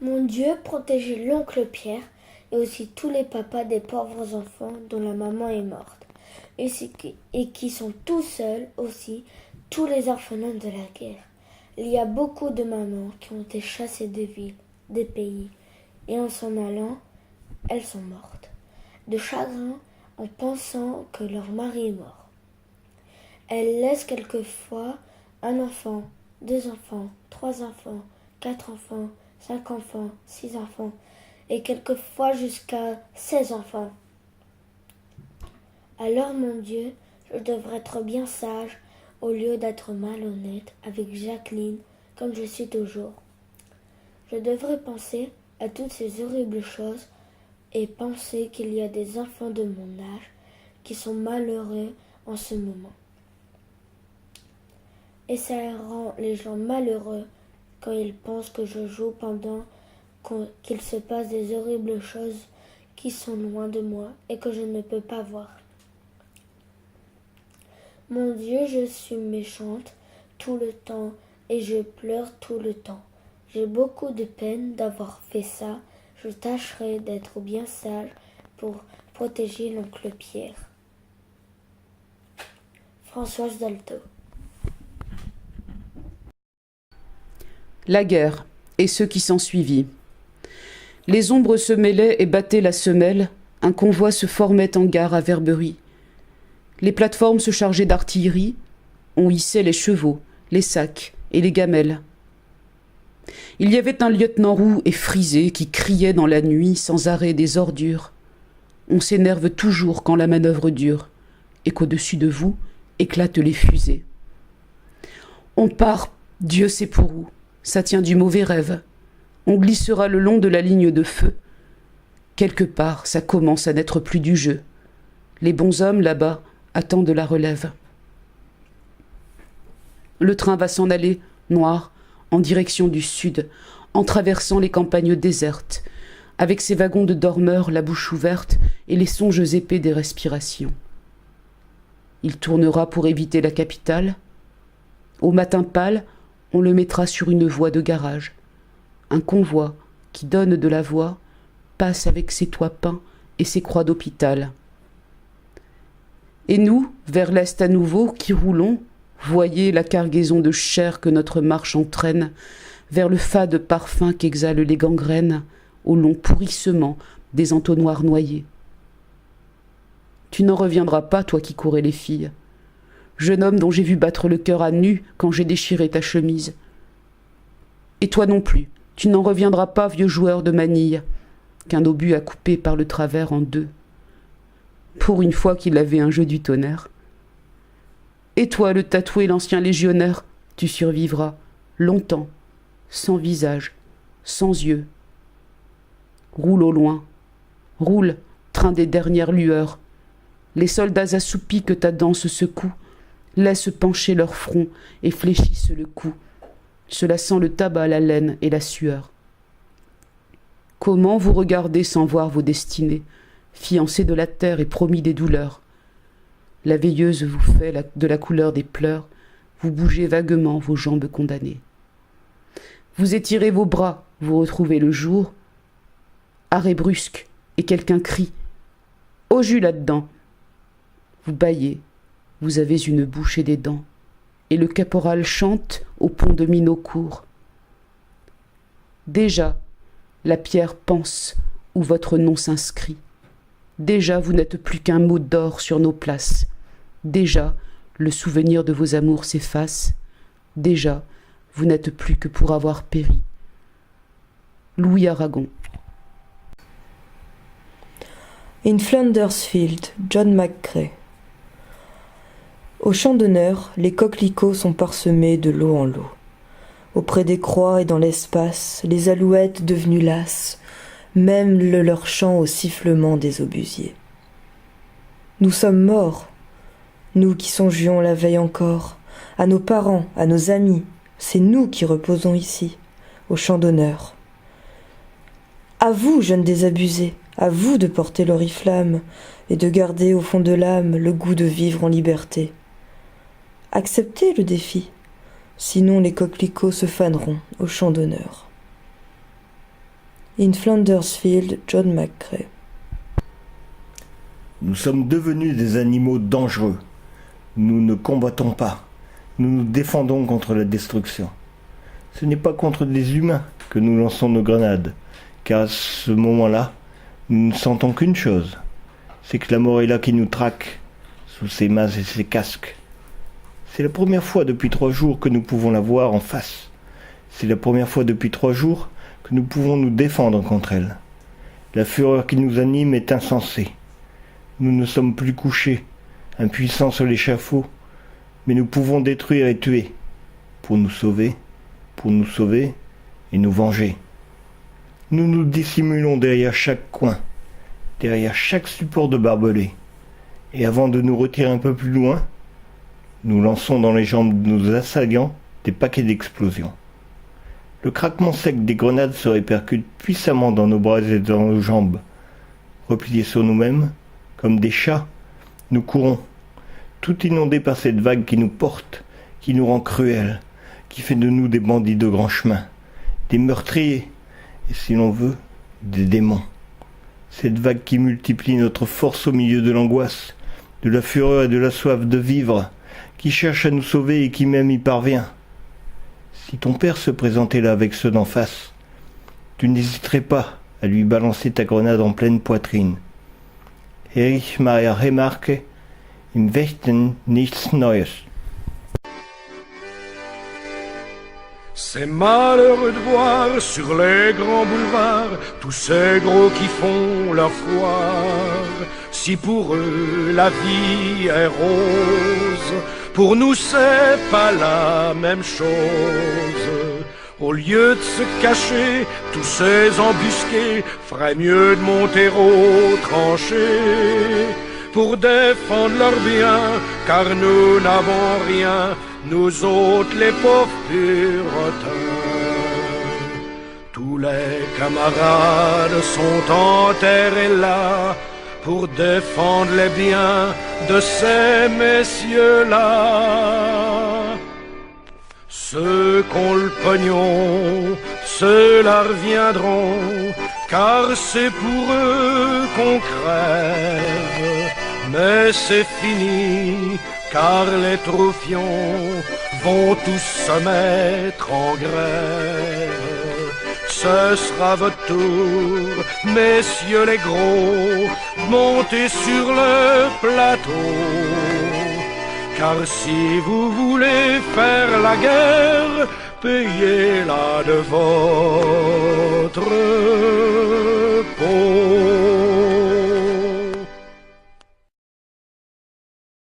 Mon Dieu, protégez l'oncle Pierre et aussi tous les papas des pauvres enfants dont la maman est morte et qui sont tout seuls aussi, tous les orphelins de la guerre. Il y a beaucoup de mamans qui ont été chassées des villes, des pays, et en s'en allant, elles sont mortes, de chagrin en pensant que leur mari est mort. Elles laissent quelquefois un enfant, 2 enfants, 3 enfants, 4 enfants, 5 enfants, 6 enfants, et quelquefois jusqu'à 16 enfants. Alors, mon Dieu, je devrais être bien sage au lieu d'être malhonnête avec Jacqueline comme je suis toujours. Je devrais penser à toutes ces horribles choses et penser qu'il y a des enfants de mon âge qui sont malheureux en ce moment. Et ça rend les gens malheureux quand ils pensent que je joue pendant qu'il se passe des horribles choses qui sont loin de moi et que je ne peux pas voir. Mon Dieu, je suis méchante tout le temps et je pleure tout le temps. J'ai beaucoup de peine d'avoir fait ça. Je tâcherai d'être bien sage pour protéger l'oncle Pierre. Françoise Dolto. La guerre et ceux qui s'ensuivirent. Les ombres se mêlaient et battaient la semelle. Un convoi se formait en gare à Verberie. Les plateformes se chargeaient d'artillerie. On hissait les chevaux, les sacs et les gamelles. Il y avait un lieutenant roux et frisé qui criait dans la nuit sans arrêt des ordures. On s'énerve toujours quand la manœuvre dure et qu'au-dessus de vous éclatent les fusées. On part, Dieu sait pour où, ça tient du mauvais rêve. On glissera le long de la ligne de feu. Quelque part, ça commence à n'être plus du jeu. Les bons hommes, là-bas, attendent la relève. Le train va s'en aller, noir, en direction du sud, en traversant les campagnes désertes, avec ses wagons de dormeurs, la bouche ouverte et les songes épais des respirations. Il tournera pour éviter la capitale. Au matin pâle, on le mettra sur une voie de garage. Un convoi qui donne de la voix passe avec ses toits peints et ses croix d'hôpital. Et nous, vers l'est à nouveau, qui roulons, voyez la cargaison de chair que notre marche entraîne vers le fade parfum qu'exhalent les gangrènes au long pourrissement des entonnoirs noyés. Tu n'en reviendras pas, toi qui courais les filles, jeune homme dont j'ai vu battre le cœur à nu quand j'ai déchiré ta chemise. Et toi non plus, tu n'en reviendras pas, vieux joueur de manille, qu'un obus a coupé par le travers en deux. Pour une fois qu'il avait un jeu du tonnerre. Et toi, le tatoué, l'ancien légionnaire, tu survivras longtemps, sans visage, sans yeux. Roule au loin, roule, train des dernières lueurs. Les soldats assoupis que ta danse secoue laissent pencher leur front et fléchissent le cou. Cela sent le tabac, la laine et la sueur. Comment vous regardez sans voir vos destinées, fiancés de la terre et promis des douleurs? La veilleuse vous fait de la couleur des pleurs, vous bougez vaguement vos jambes condamnées. Vous étirez vos bras, vous retrouvez le jour. Arrêt brusque, et quelqu'un crie « Au jus là-dedans !» Vous bâillez, vous avez une bouche et des dents, et le caporal chante au pont de Minocourt. Déjà, la pierre pense où votre nom s'inscrit. Déjà, vous n'êtes plus qu'un mot d'or sur nos places. Déjà, le souvenir de vos amours s'efface. Déjà, vous n'êtes plus que pour avoir péri. Louis Aragon. In Flanders Field, John McCrae. Au champ d'honneur, les coquelicots sont parsemés de lot en lot. Auprès des croix et dans l'espace, les alouettes devenues lasses mêlent leur chant au sifflement des obusiers. Nous sommes morts, nous qui songions la veille encore, à nos parents, à nos amis, c'est nous qui reposons ici, au champ d'honneur. À vous, jeunes désabusés, à vous de porter l'oriflamme et de garder au fond de l'âme le goût de vivre en liberté. Acceptez le défi, sinon les coquelicots se faneront au champ d'honneur. In Flanders Field, John McCrae. Nous sommes devenus des animaux dangereux. Nous ne combattons pas. Nous nous défendons contre la destruction. Ce n'est pas contre des humains que nous lançons nos grenades, car à ce moment-là, nous ne sentons qu'une chose, c'est que la mort est là qui nous traque, sous ses mains et ses casques. C'est la première fois depuis 3 jours que nous pouvons la voir en face. C'est la première fois depuis 3 jours que nous pouvons nous défendre contre elle. La fureur qui nous anime est insensée. Nous ne sommes plus couchés, impuissants sur l'échafaud, mais nous pouvons détruire et tuer, pour nous sauver et nous venger. Nous nous dissimulons derrière chaque coin, derrière chaque support de barbelés, et avant de nous retirer un peu plus loin, nous lançons dans les jambes de nos assaillants des paquets d'explosions. Le craquement sec des grenades se répercute puissamment dans nos bras et dans nos jambes. Repliés sur nous-mêmes, comme des chats, nous courons, tout inondés par cette vague qui nous porte, qui nous rend cruels, qui fait de nous des bandits de grand chemin, des meurtriers, et si l'on veut, des démons. Cette vague qui multiplie notre force au milieu de l'angoisse, de la fureur et de la soif de vivre, qui cherche à nous sauver et qui même y parvient. Si ton père se présentait là avec ceux d'en face, tu n'hésiterais pas à lui balancer ta grenade en pleine poitrine. Erich Maria Remarque, im Westen nichts Neues. C'est malheureux de voir sur les grands boulevards tous ces gros qui font leur foire. Si pour eux la vie est rose, pour nous c'est pas la même chose. Au lieu de se cacher, tous ces embusqués feraient mieux de monter aux tranchées pour défendre leurs biens, car nous n'avons rien, nous autres les pauvres puritains. Tous les camarades sont enterrés là pour défendre les biens de ces messieurs-là. Ceux qu'ont le pognon, ceux-là reviendront, car c'est pour eux qu'on crève. Mais c'est fini, car les troufions vont tous se mettre en grève. Ce sera votre tour, messieurs les gros, montez sur le plateau. Car si vous voulez faire la guerre, payez-la de votre